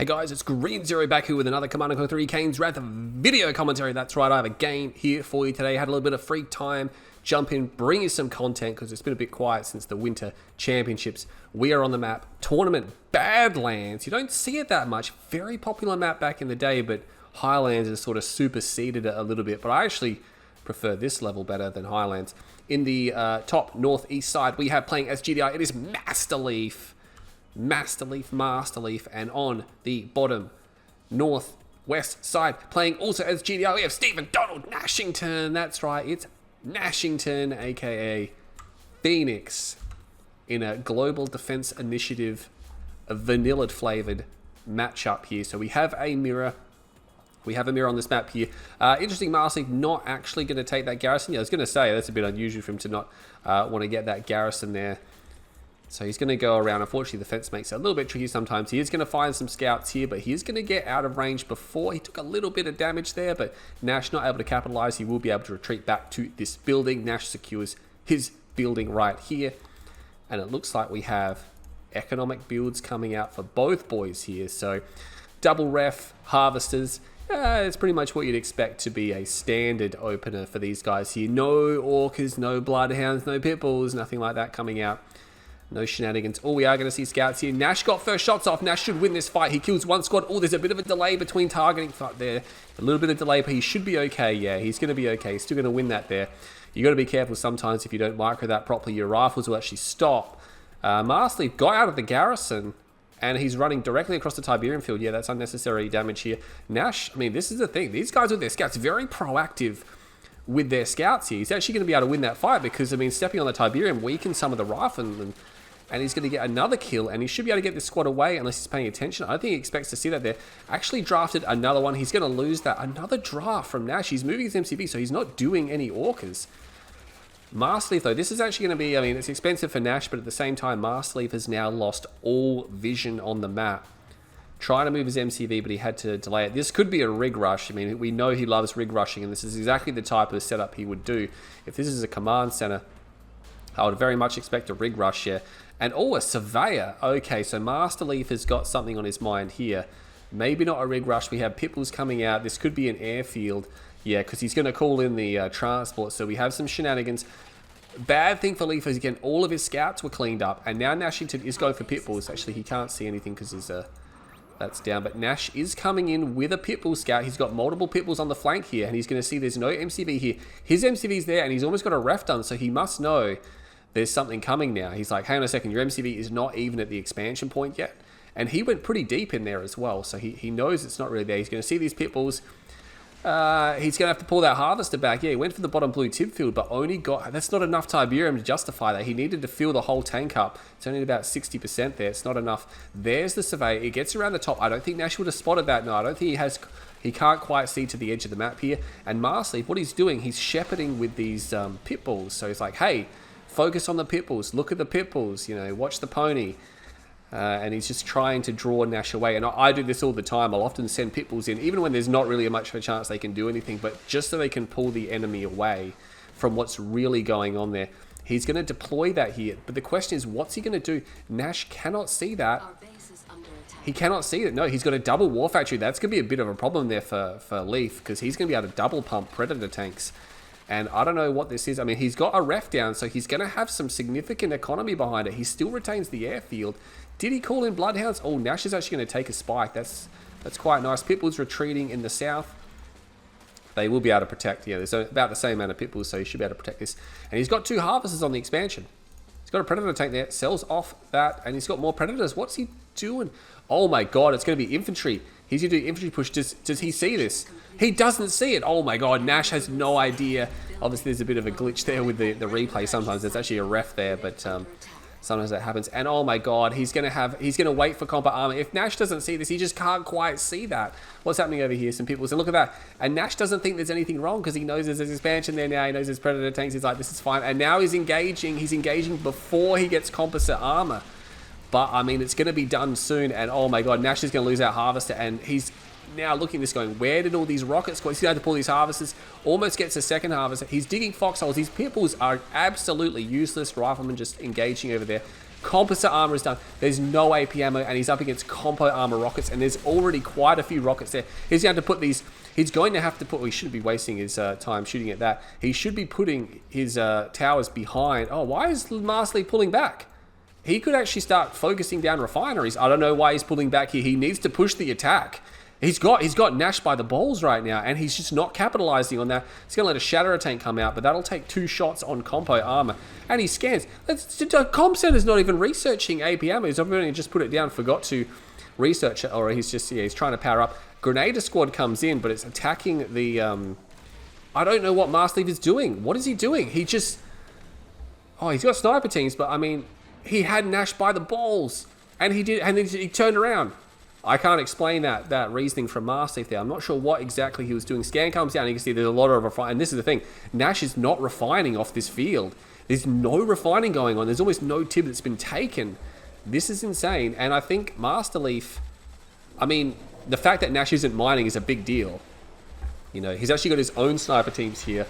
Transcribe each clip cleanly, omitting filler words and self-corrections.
Hey guys, it's Green Zero back here with another Command & Conquer 3 Kane's Wrath video commentary. That's right, I have a game here for you today. Had a little bit of free time, jump in, bring you some content because it's been a bit quiet since the Winter Championships. We are on the map, Tournament Badlands. You don't see it that much. Very popular map back in the day, but Highlands has sort of superseded it a little bit. But I actually prefer this level better than Highlands. In the top northeast side, we have playing as GDI. It is Masterleaf, and on the bottom northwest side, playing also as GDI, we have Stephen Donald Nashington. That's right, it's Nashington, aka Phoenix, in a Global Defense Initiative, a vanilla flavored matchup here. So we have a mirror. We have a mirror on this map here. Interesting, Masterleaf not actually going to take that garrison. Yeah, I was going to say, that's a bit unusual for him to not want to get that garrison there. So he's going to go around. Unfortunately, the fence makes it a little bit tricky sometimes. He is going to find some scouts here, but he is going to get out of range before. He took a little bit of damage there, but Nash not able to capitalize. He will be able to retreat back to this building. Nash secures his building right here. And it looks like we have economic builds coming out for both boys here. So double ref, harvesters. It's pretty much what you'd expect to be a standard opener for these guys here. No orcas, no bloodhounds, no pitbulls, nothing like that coming out. No shenanigans. Oh, we are going to see scouts here. Nash got first shots off. Nash should win this fight. He kills one squad. Oh, there's a bit of a delay between targeting there. A little bit of delay, but he should be okay. Yeah, he's going to be okay. He's still going to win that there. You got to be careful sometimes if you don't micro that properly. Your rifles will actually stop. Masterleaf got out of the garrison, and he's running directly across the Tiberium field. Yeah, that's unnecessary damage here. Nash, I mean, this is the thing. These guys with their scouts, very proactive with their scouts here. He's actually going to be able to win that fight because, I mean, stepping on the Tiberium weakens some of the rifle, and he's going to get another kill, and he should be able to get this squad away unless he's paying attention. I don't think he expects to see that there. Actually drafted another one. He's going to lose that. Another draft from Nash. He's moving his MCV, so he's not doing any orcas. Masterleaf, though, this is actually going to be, I mean, it's expensive for Nash, but at the same time, Masterleaf has now lost all vision on the map. Trying to move his MCV, but he had to delay it. This could be a rig rush. I mean, we know he loves rig rushing, and this is exactly the type of setup he would do. If this is a command center, I would very much expect a rig rush here. And oh, a surveyor. Okay, so Masterleaf has got something on his mind here. Maybe not a rig rush. We have pitbulls coming out. This could be an airfield. Yeah, because he's going to call in the transport. So we have some shenanigans. Bad thing for Leaf is, again, all of his scouts were cleaned up. And now Nashington is going for pitbulls. Actually, he can't see anything because his that's down. But Nash is coming in with a pitbull scout. He's got multiple pitbulls on the flank here. And he's going to see there's no MCV here. His MCV's there, and he's almost got a ref done. So he must know there's something coming now. He's like, hang on a second, your MCV is not even at the expansion point yet. And he went pretty deep in there as well, so he knows it's not really there. He's going to see these pitbulls. He's going to have to pull that harvester back. Yeah, he went for the bottom blue tib field, but only got... That's not enough Tiberium to justify that. He needed to fill the whole tank up. It's only about 60% there. It's not enough. There's the survey. It gets around the top. I don't think Nash would have spotted that. No, I don't think he has... He can't quite see to the edge of the map here. And Masterleaf, what he's doing, he's shepherding with these pitbulls. So he's like, hey... Focus on the pitbulls. Look at the pitbulls. You know, watch the pony. And he's just trying to draw Nash away. And I do this all the time. I'll often send pitbulls in, even when there's not really much of a chance they can do anything, but just so they can pull the enemy away from what's really going on there. He's going to deploy that here. But the question is, what's he going to do? Nash cannot see that. He cannot see it. No, he's got a double war factory. That's going to be a bit of a problem there for Leaf, because he's going to be able to double pump Predator tanks. And I don't know what this is. I mean, he's got a ref down, so he's going to have some significant economy behind it. He still retains the airfield. Did he call in Bloodhounds? Oh, Nash is actually going to take a spike. That's quite nice. Pitbull's retreating in the south. They will be able to protect. Yeah, there's about the same amount of pitbulls, so he should be able to protect this. And he's got 2 harvesters on the expansion. He's got a Predator tank there. Sells off that, and he's got more Predators. What's he doing? Oh my God, it's going to be infantry. He's going to do infantry push. Does he see this? He doesn't see it. Oh my God, Nash has no idea. Obviously, there's a bit of a glitch there with the replay. Sometimes there's actually a ref there, but sometimes that happens. And oh my God, he's gonna wait for combat armor. If Nash doesn't see this, he just can't quite see that. What's happening over here? Some people say, look at that. And Nash doesn't think there's anything wrong because he knows there's an expansion there now. He knows there's Predator tanks. He's like, this is fine. And now he's engaging. He's engaging before he gets composite armor. But I mean, it's going to be done soon. And oh my God, Nash is going to lose that harvester. And he's now looking at this going, where did all these rockets go? He's going to have to pull these harvesters. Almost gets a second harvester. He's digging foxholes. These pitbulls are absolutely useless. Riflemen just engaging over there. Composite armor is done. There's no AP ammo, and he's up against compo armor rockets, and there's already quite a few rockets there. He's going to put these... He's going to have to put... Well, he shouldn't be wasting his time shooting at that. He should be putting his towers behind... Oh, why is Masterleaf pulling back? He could actually start focusing down refineries. I don't know why he's pulling back here. He needs to push the attack. He's got Nash by the balls right now, and he's just not capitalizing on that. He's going to let a Shatterer tank come out, but that'll take 2 shots on compo armor. And he scans. Comp Center's not even researching AP ammo. He's only just put it down, forgot to research it, or he's just, yeah, he's trying to power up. Grenadier squad comes in, but it's attacking the, I don't know what Masterleaf is doing. What is he doing? He just, oh, he's got sniper teams, but I mean, he had Nash by the balls, and he did, and then he turned around. I can't explain that reasoning from Masterleaf there. I'm not sure what exactly he was doing. Scan comes down, and you can see there's a lot of refining. And this is the thing. Nash is not refining off this field. There's no refining going on. There's almost no tib that's been taken. This is insane. And I think Masterleaf, I mean, the fact that Nash isn't mining is a big deal. You know, he's actually got his own sniper teams here.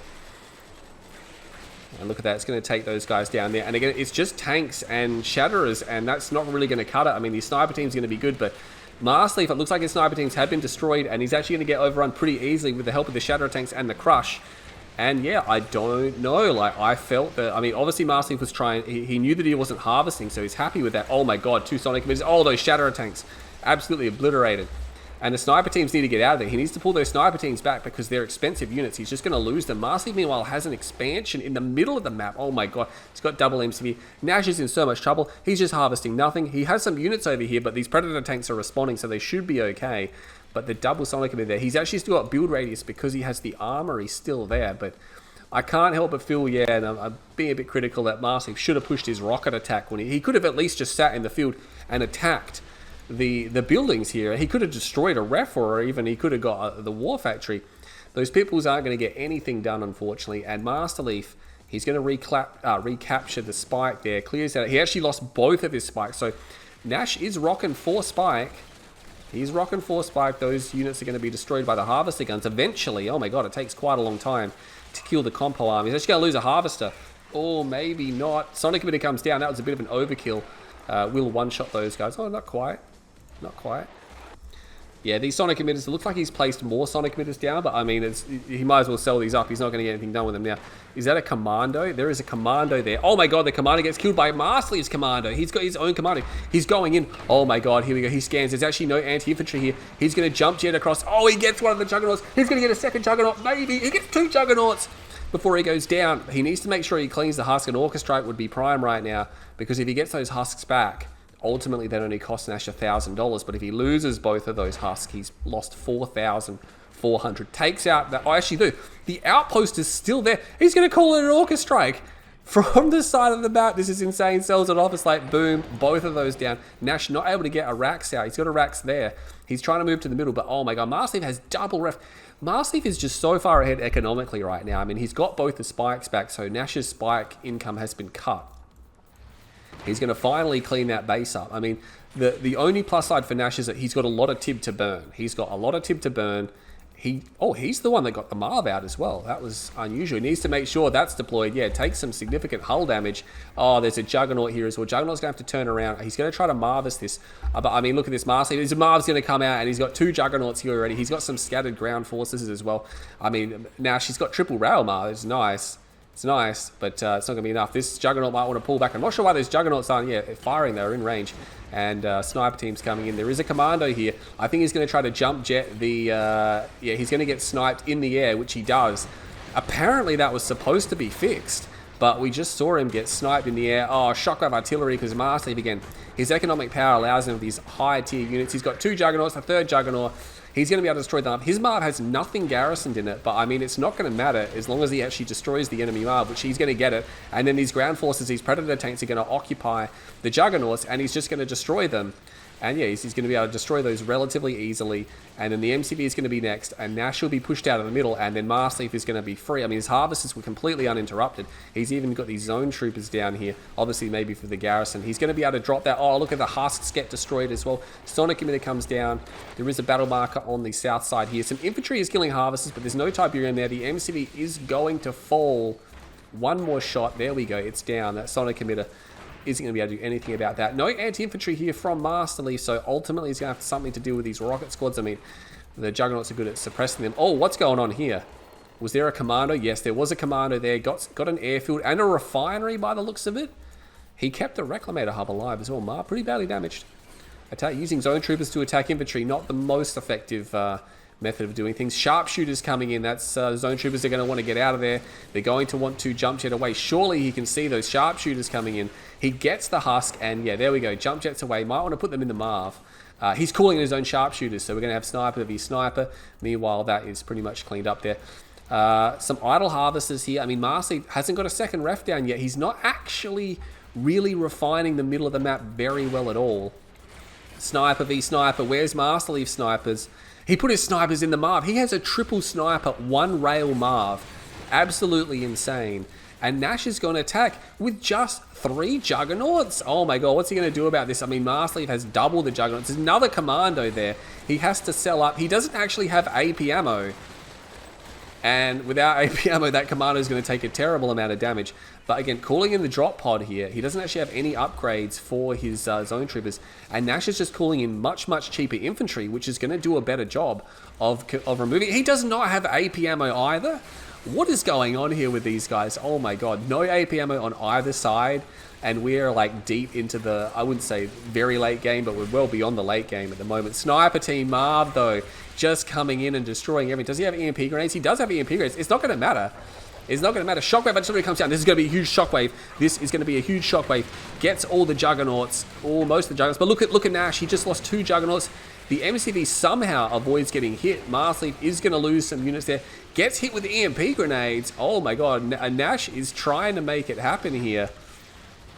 And look at that. It's going to take those guys down there. And again, it's just tanks and Shatterers, and that's not really going to cut it. I mean, these sniper teams are going to be good, but Masterleaf, it looks like his sniper teams have been destroyed, and he's actually going to get overrun pretty easily with the help of the Shatterer tanks and the Crush. And yeah, I don't know. Like, I felt that, I mean, obviously Masterleaf was trying, he knew that he wasn't harvesting, so he's happy with that. Oh my god, 2 Sonic emitters. Oh, those Shatterer tanks. Absolutely obliterated. And the sniper teams need to get out of there. He needs to pull those sniper teams back because they're expensive units. He's just going to lose them. Masterleaf, meanwhile, has an expansion in the middle of the map. Oh my god. He's got double MCV. Nash is in so much trouble. He's just harvesting nothing. He has some units over here, but these Predator tanks are responding, so they should be okay. But the double Sonic emitter there, he's actually still got build radius because he has the armory still there. But I can't help but feel, yeah, and I'm being a bit critical that Masterleaf should have pushed his rocket attack when he could have at least just sat in the field and attacked the buildings here. He could have destroyed a ref, or even he could have got the war factory. Those peoples aren't going to get anything done, unfortunately. And Masterleaf, he's going to recapture the spike there. Clears out. He actually lost both of his spikes. So Nash is rocking 4 spike. He's rocking 4 spike. Those units are going to be destroyed by the harvester guns eventually. Oh my god, it takes quite a long time to kill the compo arm. He's actually going to lose a harvester. Or maybe not. Sonic emitter comes down. That was a bit of an overkill. Will one-shot those guys. Oh, not quite. Not quite. Yeah, these Sonic emitters, it looks like he's placed more Sonic emitters down, but I mean, he might as well sell these up. He's not going to get anything done with them now. Is that a commando? There is a commando there. Oh my god, the commando gets killed by Masterleaf's commando. He's got his own commando. He's going in. Oh my god, here we go. He scans. There's actually no anti-infantry here. He's going to jump jet across. Oh, he gets one of the Juggernauts. He's going to get a second Juggernaut. Maybe. He gets 2 Juggernauts before he goes down. He needs to make sure he cleans the husk, and Orchestrate would be prime right now, because if he gets those husks back, ultimately that only costs Nash $1,000, but if he loses both of those husks, he's lost 4,400. Takes out that. I actually do. The outpost is still there. He's going to call it an Orca Strike from the side of the map. This is insane. Sells it off. It's like boom, both of those down. Nash not able to get a Rax out. He's got a Rax there. He's trying to move to the middle, but oh my god, Masterleaf has double ref. Masterleaf is just so far ahead economically right now. I mean, he's got both the spikes back, so Nash's spike income has been cut. He's going to finally clean that base up. I mean, the only plus side for Nash is that he's got a lot of tib to burn. He's got a lot of tib to burn. He's the one that got the Marv out as well. That was unusual. He needs to make sure that's deployed. Yeah, take some significant hull damage. Oh, there's a Juggernaut here as well. Juggernaut's going to have to turn around. He's going to try to Marvis this. But I mean, look at this Masterleaf. His Marv's going to come out, and he's got 2 Juggernauts here already. He's got some scattered ground forces as well. I mean, Nash, he's got triple rail Marv. It's nice. It's nice, but it's not going to be enough. This Juggernaut might want to pull back. I'm not sure why those Juggernauts aren't firing. They're in range. And sniper team's coming in. There is a commando here. I think he's going to try to jump jet the... he's going to get sniped in the air, which he does. Apparently that was supposed to be fixed, but we just saw him get sniped in the air. Oh, shockwave artillery, because Masterleaf, again, his economic power allows him with these higher tier units. He's got 2 Juggernauts, a 3rd Juggernaut. He's going to be able to destroy them. His Marv has nothing garrisoned in it, but I mean, it's not going to matter as long as he actually destroys the enemy Marv, which he's going to get it. And then these ground forces, these Predator tanks are going to occupy the Juggernauts, and he's just going to destroy them. And yeah, he's going to be able to destroy those relatively easily. And then the MCV is going to be next, and Nash will be pushed out of the middle, and then Masterleaf is going to be free. I mean, his harvesters were completely uninterrupted. He's even got these zone troopers down here, obviously maybe for the garrison. He's going to be able to drop that. Oh, look at the husks get destroyed as well. Sonic emitter comes down. There is a battle marker on the south side here. Some infantry is killing harvesters, but there's no Tiberium there. The MCV is going to fall. One more shot. There we go. It's down. That Sonic emitter isn't going to be able to do anything about that. No anti-infantry here from Masterleaf, so ultimately he's going to have something to do with these rocket squads. I mean, the Juggernauts are good at suppressing them. Oh, what's going on here? Was there a commando? Yes, there was a commando there. Got an airfield and a refinery by the looks of it. He kept the Reclamator hub alive as well. Mar, pretty badly damaged. Using zone troopers to attack infantry, not the most effective method of doing things. Sharpshooters coming in. That's zone troopers are going to want to get out of there. They're going to want to jump jet away. Surely he can see those sharpshooters coming in. He gets the husk, and yeah, there we go. Jump jets away. Might want to put them in the Marv. He's calling in his own sharpshooters, so we're going to have sniper v sniper. Meanwhile, that is pretty much cleaned up there. Some idle harvesters here. I mean, Marcy hasn't got a second ref down yet. He's not actually really refining the middle of the map very well at all. Sniper v sniper. Where's Masterleaf snipers? He put his snipers in the Marv. He has a triple sniper, one rail Marv. Absolutely insane. And Nash is going to attack with just 3 Juggernauts. Oh my god, what's he going to do about this? I mean, Masterleaf has double the Juggernauts. There's another commando there. He has to sell up. He doesn't actually have AP ammo. And without AP ammo, that commando is going to take a terrible amount of damage. But again, calling in the drop pod here, he doesn't actually have any upgrades for his zone troopers. And Nash is just calling in much, much cheaper infantry, which is going to do a better job of removing. He does not have AP ammo either. What is going on here with these guys? Oh my god, no AP ammo on either side. And we're like deep into the, I wouldn't say very late game, but we're well beyond the late game at the moment. Sniper team Marv though, just coming in and destroying everything. Does he have EMP grenades? He does have EMP grenades. It's not going to matter. It's not going to matter. Shockwave artillery comes down. This is going to be a huge shockwave. This is going to be a huge shockwave. Gets all the Juggernauts, or most of the Juggernauts. But look at Nash. He just lost 2 Juggernauts. The MCV somehow avoids getting hit. Masterleaf is going to lose some units there. Gets hit with EMP grenades. Oh my god. Nash is trying to make it happen here.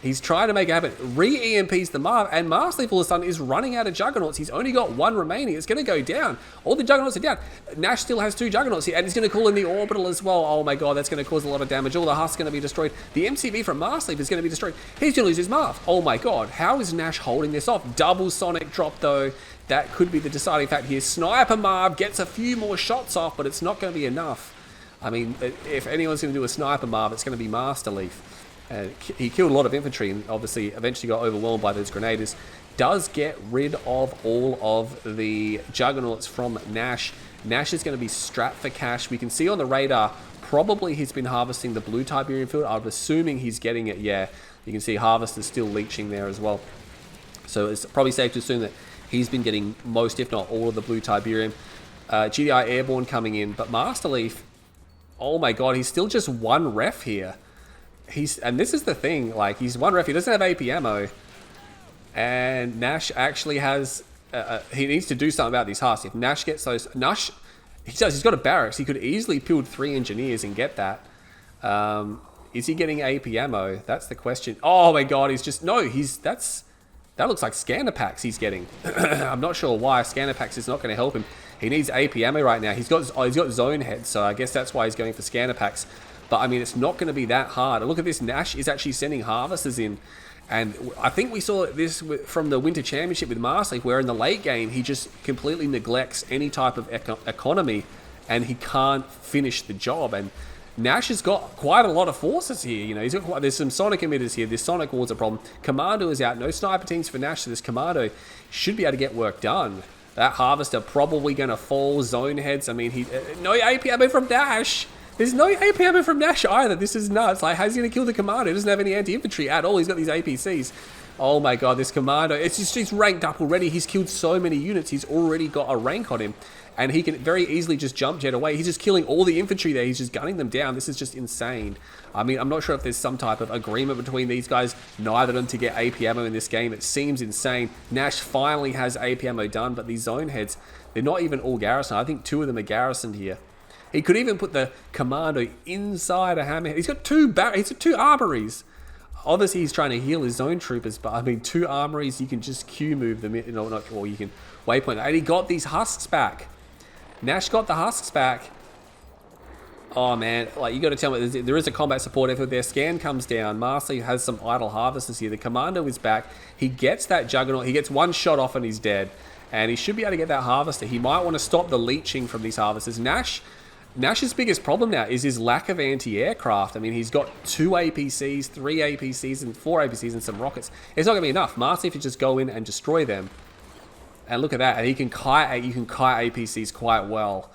He's trying to make it happen. Re-EMPs the Marv, and Masterleaf all of a sudden is running out of Juggernauts. He's only got 1 remaining. It's going to go down. All the Juggernauts are down. Nash still has 2 Juggernauts here, and he's going to call in the Orbital as well. Oh my god, that's going to cause a lot of damage. All the husks going to be destroyed. The MCV from Masterleaf is going to be destroyed. He's going to lose his Marv. Oh my god, how is Nash holding this off? Double Sonic drop though. That could be the deciding factor here. Sniper Marv gets a few more shots off, but it's not going to be enough. I mean, if anyone's going to do a Sniper Marv, it's going to be Masterleaf. He killed a lot of infantry and obviously eventually got overwhelmed by those grenadiers. Does get rid of all of the Juggernauts from Nash. Nash is going to be strapped for cash. We can see on the radar, probably he's been harvesting the blue Tiberium field. I'm assuming he's getting it, yeah. You can see Harvest is still leeching there as well. So it's probably safe to assume that he's been getting most, if not all, of the blue Tiberium. GDI Airborne coming in, but Masterleaf, oh my god, he's still just 1 ref here. And this is the thing, like, he's 1 ref, he doesn't have AP ammo, and Nash actually has, he needs to do something about these husks. If Nash gets those, Nash, he's got a barracks, he could easily build 3 engineers and get that. Is he getting AP ammo? That's the question. Oh my god, he's just, no, that looks like scanner packs he's getting. I'm not sure why, scanner packs is not going to help him. He needs AP ammo right now. He's got zone heads, so I guess that's why he's going for scanner packs. But I mean, it's not going to be that hard. Look at this. Nash is actually sending harvesters in. And I think we saw this from the Winter Championship with Masterleaf, where in the late game, he just completely neglects any type of economy and he can't finish the job. And Nash has got quite a lot of forces here. You know, he's got there's some sonic emitters here. This sonic ward's a problem. Commando is out. No sniper teams for Nash, so this Commando should be able to get work done. That harvester probably going to fall. Zone heads. I mean, no AP ammo from Nash. There's no AP ammo from Nash either. This is nuts. Like, how's he going to kill the Commando? He doesn't have any anti-infantry at all. He's got these APCs. Oh my god, this Commando. It's just, he's ranked up already. He's killed so many units. He's already got a rank on him. And he can very easily just jump jet away. He's just killing all the infantry there. He's just gunning them down. This is just insane. I mean, I'm not sure if there's some type of agreement between these guys. Neither of them to get AP ammo in this game. It seems insane. Nash finally has AP ammo done, but these zone heads, they're not even all garrisoned. I think 2 of them are garrisoned here. He could even put the Commando inside a hammerhead. He's got 2 armories. Obviously, he's trying to heal his zone troopers, but I mean, 2 armories, you can just Q move them, you know, or you can waypoint. And he got these husks back. Nash got the husks back. Oh man, like, you got to tell me, there is a combat support effort there. Scan comes down. Marcy has some idle harvesters here. The Commando is back. He gets that Juggernaut. He gets 1 shot off and he's dead. And he should be able to get that harvester. He might want to stop the leeching from these harvesters. Nash Nash's biggest problem now is his lack of anti-aircraft. I mean, he's got 2 APCs, 3 APCs, and 4 APCs and some rockets. It's not going to be enough. Masterleaf can just go in and destroy them. And look at that. And you can kite APCs quite well.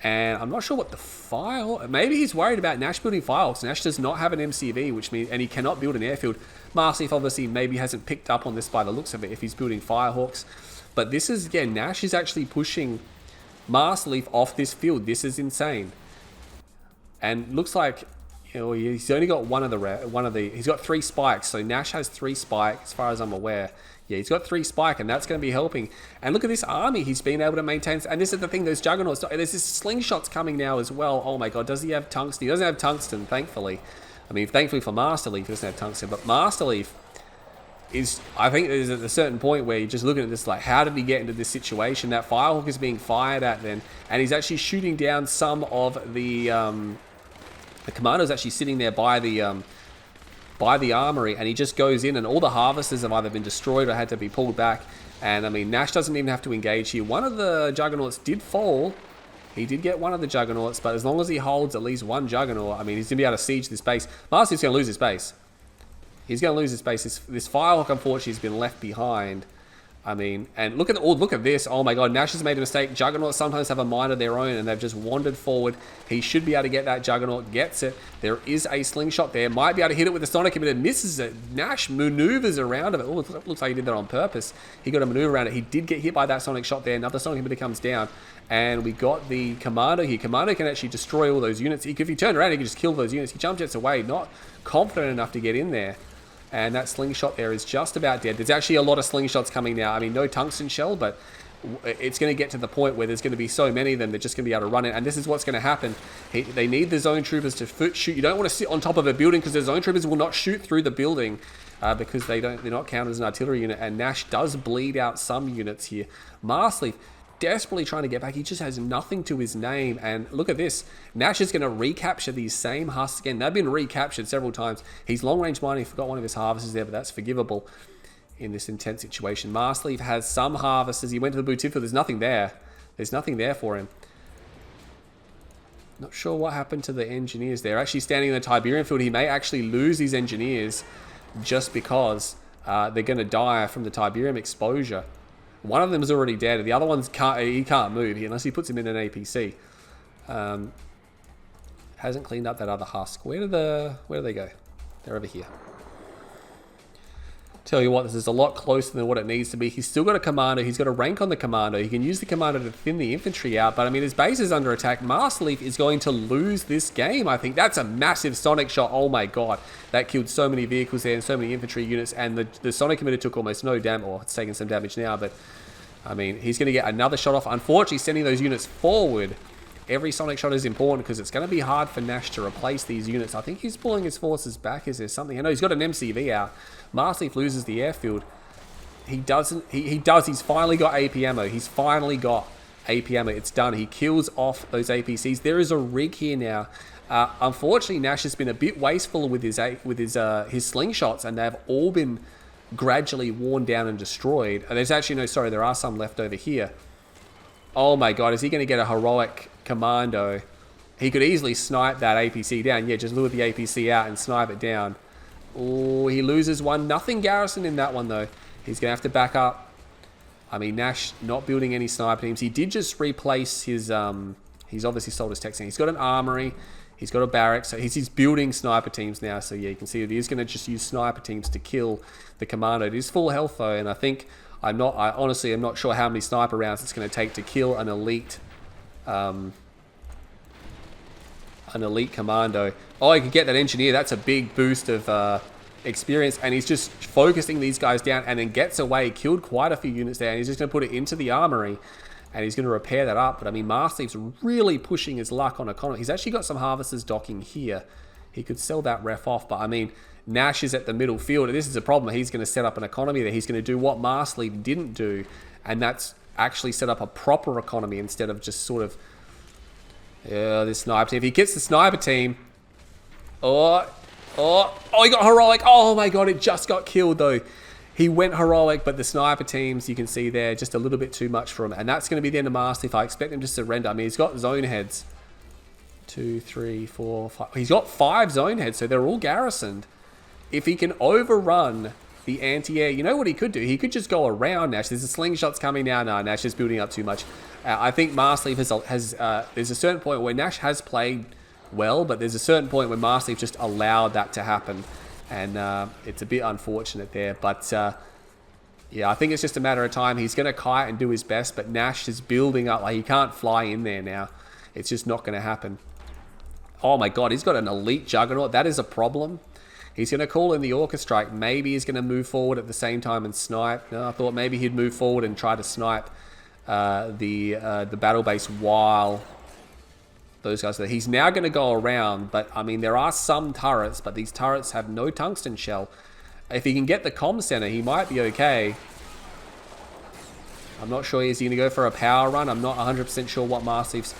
And I'm not sure what the file... Maybe he's worried about Nash building Firehawks. Nash does not have an MCV, which means... And he cannot build an airfield. Masterleaf obviously maybe hasn't picked up on this by the looks of it if he's building Firehawks. But this is... Again, Nash is actually pushing Masterleaf off this field. This is insane. And looks like... You know, he's only got one of the... He's got 3 spikes. So Nash has 3 spikes, as far as I'm aware. Yeah, he's got 3 spike, and that's going to be helping. And look at this army he's been able to maintain. And this is the thing, those juggernauts. There's this slingshots coming now as well. Oh my god, does he have tungsten? He doesn't have tungsten, thankfully. I mean, thankfully for Masterleaf, he doesn't have tungsten. But Masterleaf is, I think there's at a certain point where you're just looking at this like, how did he get into this situation? That Firehawk is being fired at then. And he's actually shooting down some of the commando's actually sitting there by the armory, and he just goes in, and all the harvesters have either been destroyed or had to be pulled back. And I mean, Nash doesn't even have to engage here. One of the juggernauts did fall. He did get one of the juggernauts, but as long as he holds at least one juggernaut, I mean, he's going to be able to siege this base. Masterleaf's going to lose his base. He's going to lose his base. This Firehawk, unfortunately, has been left behind. I mean, and look at this. Oh my god, Nash has made a mistake. Juggernauts sometimes have a mind of their own, and they've just wandered forward. He should be able to get that Juggernaut. Gets it. There is a slingshot there. Might be able to hit it with the Sonic emitter. Misses it. Nash maneuvers around it. Oh, it looks like he did that on purpose. He got a maneuver around it. He did get hit by that Sonic shot there. Another Sonic emitter comes down. And we got the Commando here. Commando can actually destroy all those units. If he turned around, he could just kill those units. He jump jets away. Not confident enough to get in there. And that slingshot there is just about dead. There's actually a lot of slingshots coming now. I mean, no tungsten shell, but it's going to get to the point where there's going to be so many of them, they're just going to be able to run it. And this is what's going to happen. They need the zone troopers to shoot. You don't want to sit on top of a building because the zone troopers will not shoot through the building because they're not counted as an artillery unit. And Nash does bleed out some units here. Masterleaf desperately trying to get back. He just has nothing to his name. And look at this. Nash is going to recapture these same husks again. They've been recaptured several times. He's long-range mining. He forgot one of his harvesters there, but that's forgivable in this intense situation. Masterleaf has some harvesters. He went to the boutique field. There's nothing there. There's nothing there for him. Not sure what happened to the engineers. They're actually standing in the Tiberian field. He may actually lose these engineers just because they're going to die from the Tiberium exposure. One of them is already dead. The other one's he can't move unless he puts him in an APC. Hasn't cleaned up that other husk. Where do they go? They're over here. Tell you what, this is a lot closer than what it needs to be. He's still got a Commando. He's got a rank on the Commando. He can use the Commando to thin the infantry out. But I mean, his base is under attack. Masterleaf is going to lose this game, I think. That's a massive Sonic shot. Oh my god. That killed so many vehicles there and so many infantry units. And the Sonic emitter took almost no damage. Or it's taking some damage now. But I mean, he's going to get another shot off. Unfortunately, sending those units forward. Every Sonic shot is important because it's going to be hard for Nash to replace these units. I think he's pulling his forces back. Is there something? I know he's got an MCV out. Masterleaf loses the airfield. He doesn't. He does. He's finally got AP ammo. He's finally got AP ammo. It's done. He kills off those APCs. There is a rig here now. Unfortunately, Nash has been a bit wasteful with his slingshots, and they've all been gradually worn down and destroyed. And there's actually no. Sorry, there are some left over here. Oh my god, is he going to get a heroic Commando? He could easily snipe that APC down. Yeah, just lure the APC out and snipe it down. Oh, he loses one. Nothing garrison in that one, though. He's going to have to back up. I mean, Nash not building any sniper teams. He did just replace his... he's obviously sold his tech center. He's got an armory. He's got a barracks. So he's building sniper teams now. So, yeah, you can see that he's going to just use sniper teams to kill the Commando. It is full health, though, and I think... I honestly am not sure how many sniper rounds it's going to take to kill an elite Commando. Oh, he could get that engineer. That's a big boost of experience, and he's just focusing these guys down and then gets away. Killed quite a few units there, and he's just going to put it into the armory, and he's going to repair that up. But I mean, Masterleaf's really pushing his luck on economy. He's actually got some harvesters docking here. He could sell that ref off, but I mean, Nash is at the middle field, and this is a problem. He's going to set up an economy there. He's going to do what Masterleaf didn't do, and that's actually set up a proper economy instead of just sort of this sniper team. If he gets the sniper team, oh, he got heroic. Oh my god, it just got killed though. He went heroic, but the sniper teams, you can see there, just a little bit too much for him, and that's going to be the end of Masterleaf. I expect him to surrender. I mean, he's got zone heads. 2, 3, 4, 5. He's got 5 zone heads, so they're all garrisoned. If he can overrun the anti-air, you know what he could do? He could just go around Nash. There's a slingshots coming now. No, Nash is building up too much. I think Masterleaf has there's a certain point where Nash has played well, but there's a certain point where Masterleaf just allowed that to happen. And it's a bit unfortunate there. But yeah, I think it's just a matter of time. He's going to kite and do his best, but Nash is building up. Like, he can't fly in there now. It's just not going to happen. Oh my god, he's got an elite Juggernaut. That is a problem. He's going to call in the Orca Strike. Maybe he's going to move forward at the same time and snipe. No, I thought maybe he'd move forward and try to snipe the battle base while those guys are there. He's now going to go around, but I mean, there are some turrets, but these turrets have no tungsten shell. If he can get the comm center, he might be okay. I'm not sure. Is he going to go for a power run? I'm not 100% sure what Masterleaf's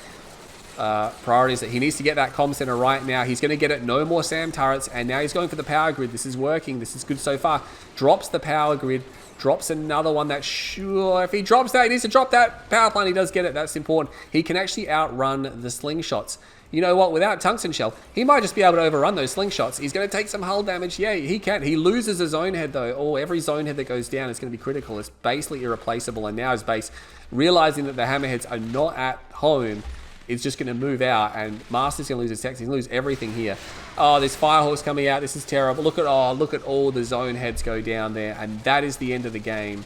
priority is. That he needs to get that comm center right now. He's going to get it. No more SAM turrets, and now he's going for the power grid. This is working. This is good so far. Drops the power grid. Drops another one. That's sure. If he drops that, he needs to drop that power plant. He does get it. That's important. He can actually outrun the slingshots. You know what? Without tungsten shell, he might just be able to overrun those slingshots. He's going to take some hull damage. Yeah, he can. He loses a zone head, though. Oh, every zone head that goes down is going to be critical. It's basically irreplaceable. And now his base, realizing that the hammerheads are not at home, is just going to move out. And Master's going to lose his text. He's going to lose everything here. Oh, there's Firehorse coming out. This is terrible. Look at all the zone heads go down there. And that is the end of the game.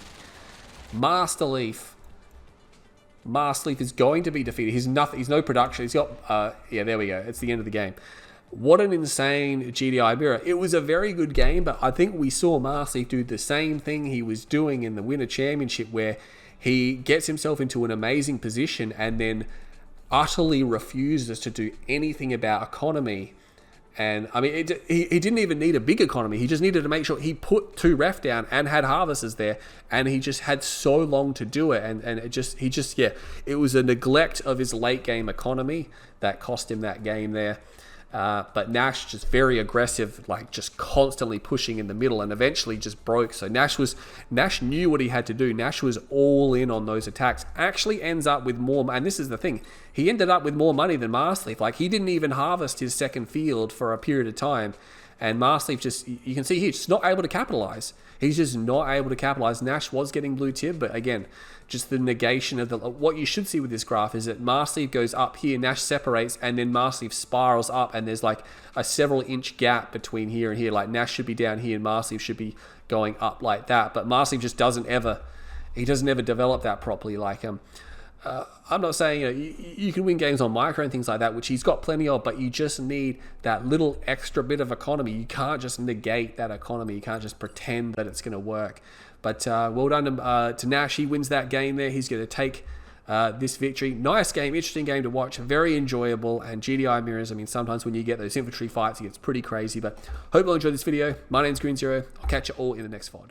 Masterleaf is going to be defeated. He's no production. He's got, yeah, there we go. It's the end of the game. What an insane GDI mirror. It was a very good game, but I think we saw Masterleaf do the same thing he was doing in the Winter Championship, where he gets himself into an amazing position and then utterly refuses to do anything about economy. And I mean, he didn't even need a big economy. He just needed to make sure he put 2 ref down and had harvesters there. And he just had so long to do it. And yeah, it was a neglect of his late game economy that cost him that game there. But Nash just very aggressive, like just constantly pushing in the middle, and eventually just broke. So Nash knew what he had to do. Nash was all in on those attacks. Actually ends up with more, and this is the thing, he ended up with more money than Masterleaf. Like, he didn't even harvest his second field for a period of time, and Masterleaf just, you can see he's just not able to capitalize. He's just not able to capitalize. Nash was getting blue tib, but again, just the negation of what you should see with this graph is that Masterleaf goes up here, Nash separates, and then Masterleaf spirals up, and there's like a several inch gap between here and here. Like, Nash should be down here and Masterleaf should be going up like that, but Masterleaf just doesn't ever develop that properly. Like, I'm not saying you can win games on micro and things like that, which he's got plenty of, but you just need that little extra bit of economy. You can't just negate that economy. You can't just pretend that it's going to work. But well done to Nash. He wins that game there. He's going to take this victory. Nice game, interesting game to watch, very enjoyable. And GDI mirrors, I mean, sometimes when you get those infantry fights, it gets pretty crazy. But hope you all enjoyed this video. My name's Green Zero. I'll catch you all in the next VOD.